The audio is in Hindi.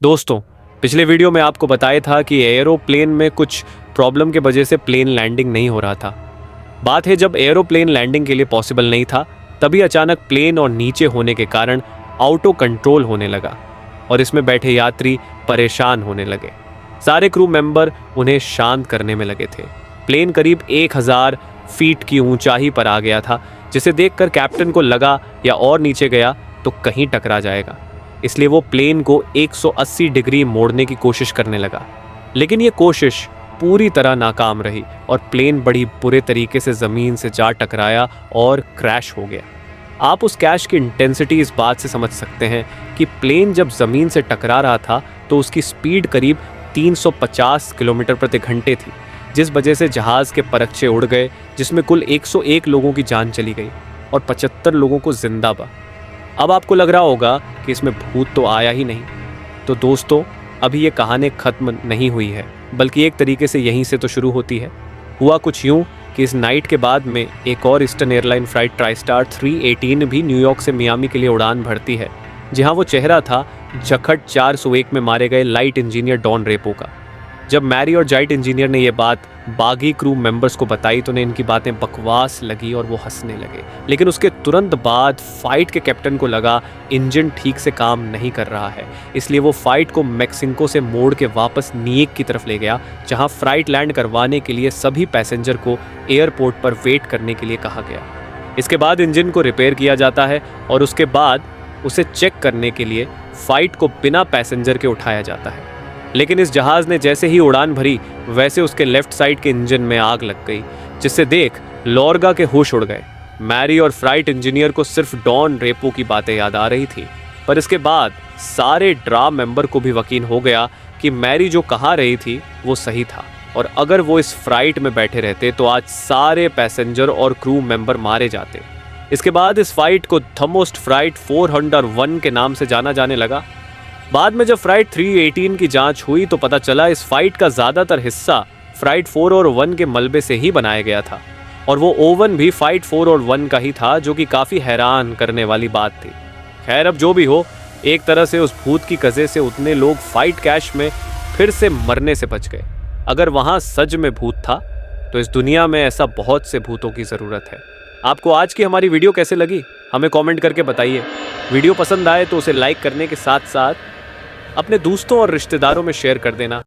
दोस्तों, पिछले वीडियो में आपको बताया था कि एरोप्लेन में कुछ प्रॉब्लम के वजह से प्लेन लैंडिंग नहीं हो रहा था। बात है जब एरोप्लेन लैंडिंग के लिए पॉसिबल नहीं था, तभी अचानक प्लेन और नीचे होने के कारण ऑटो कंट्रोल होने लगा और इसमें बैठे यात्री परेशान होने लगे। सारे क्रू मेंबर उन्हें शांत करने में लगे थे। प्लेन करीब 1000 फीट की ऊंचाई पर आ गया था, जिसे देखकर कैप्टन को लगा या और नीचे गया तो कहीं टकरा जाएगा। इसलिए वो प्लेन को 180 डिग्री मोड़ने की कोशिश करने लगा, लेकिन ये कोशिश पूरी तरह नाकाम रही और प्लेन बड़ी बुरे तरीके से ज़मीन से जा टकराया और क्रैश हो गया। आप उस क्रैश की इंटेंसिटी इस बात से समझ सकते हैं कि प्लेन जब ज़मीन से टकरा रहा था तो उसकी स्पीड करीब 350 किलोमीटर प्रति घंटे थी, जिस वजह से जहाज़ के परखचे उड़ गए, जिसमें कुल 101 लोगों की जान चली गई और 75 लोगों को जिंदा बा। अब आपको लग रहा होगा कि इसमें भूत तो आया ही नहीं। तो दोस्तों, अभी ये कहानी खत्म नहीं हुई है, बल्कि एक तरीके से यहीं से तो शुरू होती है। हुआ कुछ यूँ कि इस नाइट के बाद में एक और ईस्टर्न एयरलाइन फ्लाइट ट्राइस्टार 318 भी न्यूयॉर्क से मियामी के लिए उड़ान भरती है, जहाँ वो चेहरा था जखट 401 में मारे गए लाइट इंजीनियर डॉन रेपो का। जब मैरी और जाइट इंजीनियर ने यह बात बागी क्रू मेंबर्स को बताई तो उन्हें इनकी बातें बकवास लगी और वो हंसने लगे। लेकिन उसके तुरंत बाद फाइट के कैप्टन को लगा इंजन ठीक से काम नहीं कर रहा है, इसलिए वो फाइट को मैक्सिको से मोड़ के वापस न्यूयॉर्क की तरफ ले गया, जहां फ्लाइट लैंड करवाने के लिए सभी पैसेंजर को एयरपोर्ट पर वेट करने के लिए कहा गया। इसके बाद इंजन को रिपेयर किया जाता है और उसके बाद उसे चेक करने के लिए फ्लाइट को बिना पैसेंजर के उठाया जाता है। लेकिन इस जहाज़ ने जैसे ही उड़ान भरी, वैसे उसके लेफ्ट साइड के इंजन में आग लग गई, जिससे देख लॉर्गा के होश उड़ गए। मैरी और फ्लाइट इंजीनियर को सिर्फ डॉन रेपो की बातें याद आ रही थी, पर इसके बाद सारे ड्रा मेंबर को भी यकीन हो गया कि मैरी जो कहा रही थी वो सही था, और अगर वो इस फ्लाइट में बैठे रहते तो आज सारे पैसेंजर और क्रू मेंबर मारे जाते। इसके बाद इस फ्लाइट को थमोस्ट फ्लाइट 401 के नाम से जाना जाने लगा। बाद में जब फ्लाइट 318 की जांच हुई तो पता चला इस फ्लाइट का ज़्यादातर हिस्सा फ्लाइट 4 और 1 के मलबे से ही बनाया गया था, और वो ओवन भी फ्लाइट 4 और 1 का ही था, जो कि काफ़ी हैरान करने वाली बात थी। खैर, अब जो भी हो, एक तरह से उस भूत की कज़े से उतने लोग फ्लाइट क्रैश में फिर से मरने से बच गए। अगर वहाँ सच में भूत था तो इस दुनिया में ऐसा बहुत से भूतों की ज़रूरत है। आपको आज की हमारी वीडियो कैसे लगी, हमें कॉमेंट करके बताइए। वीडियो पसंद आए तो उसे लाइक करने के साथ साथ अपने दोस्तों और रिश्तेदारों में शेयर कर देना।